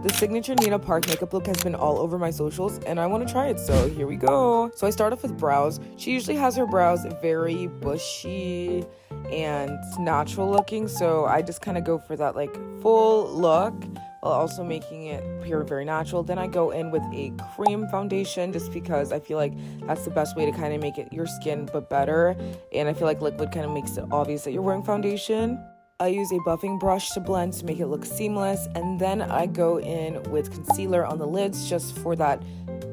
The signature Nina Park makeup look has been all over my socials and I want to try it, so here we go. So I start off with brows. She usually has her brows very bushy and natural looking, so I just kind of go for that like full look while also making it appear very natural. Then I go in with a cream foundation just because I feel like that's the best way to kind of make it your skin but better, and I feel like liquid kind of makes it obvious that you're wearing foundation. I use a buffing brush to blend to make it look seamless, and then I go in with concealer on the lids just for that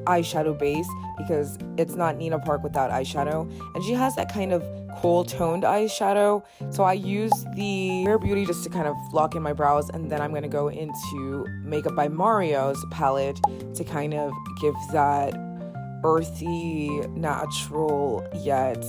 eyeshadow base because it's not Nina Park without eyeshadow, and she has that kind of cool toned eyeshadow, so I use the Rare Beauty just to kind of lock in my brows, and then I'm going to go into Makeup by Mario's palette to kind of give that earthy, natural, yet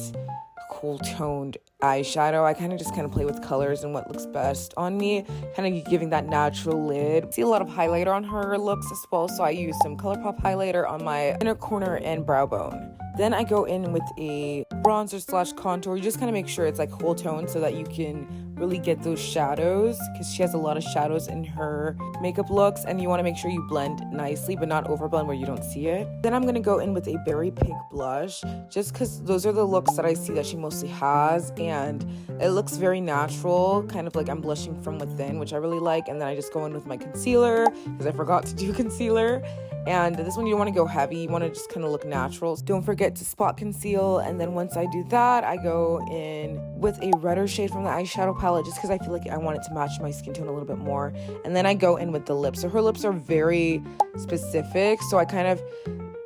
cool toned eyeshadow. I kind of play with colors and what looks best on me, kind of giving that natural lid. See a lot of highlighter on her looks as well, so I use some ColourPop highlighter on my inner corner and brow bone. Then I go in with a bronzer slash contour. You just kind of make sure it's like whole tone so that you can really get those shadows, because she has a lot of shadows in her makeup looks and you want to make sure you blend nicely but not overblend where you don't see it. Then I'm going to go in with a berry pink blush just because those are the looks that I see that she mostly has, and it looks very natural, kind of like I'm blushing from within, which I really like. And then I just go in with my concealer because I forgot to do concealer. And this one you don't want to go heavy, you want to just kind of look natural. Don't forget to spot conceal, and then once I do that, I go in with a redder shade from the eyeshadow palette just because I feel like I want it to match my skin tone a little bit more. And then I go in with the lips. So her lips are very specific, so I kind of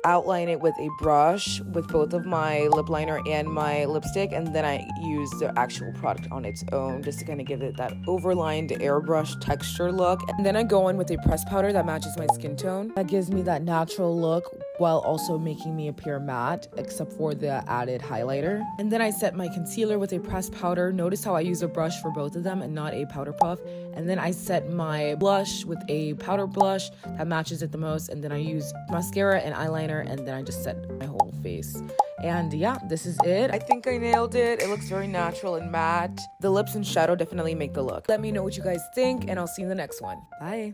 outline it with a brush with both of my lip liner and my lipstick, and then I use the actual product on its own just to kind of give it that overlined airbrush texture look. And then I go in with a pressed powder that matches my skin tone. That gives me that natural look while also making me appear matte, except for the added highlighter. And then I set my concealer with a pressed powder. Notice how I use a brush for both of them and not a powder puff. And then I set my blush with a powder blush that matches it the most, and then I use mascara and eyeliner, and then I just set my whole face. And yeah, this is it. I think I nailed it. It looks very natural and matte. The lips and shadow definitely make the look. Let me know what you guys think, and I'll see you in the next one. Bye.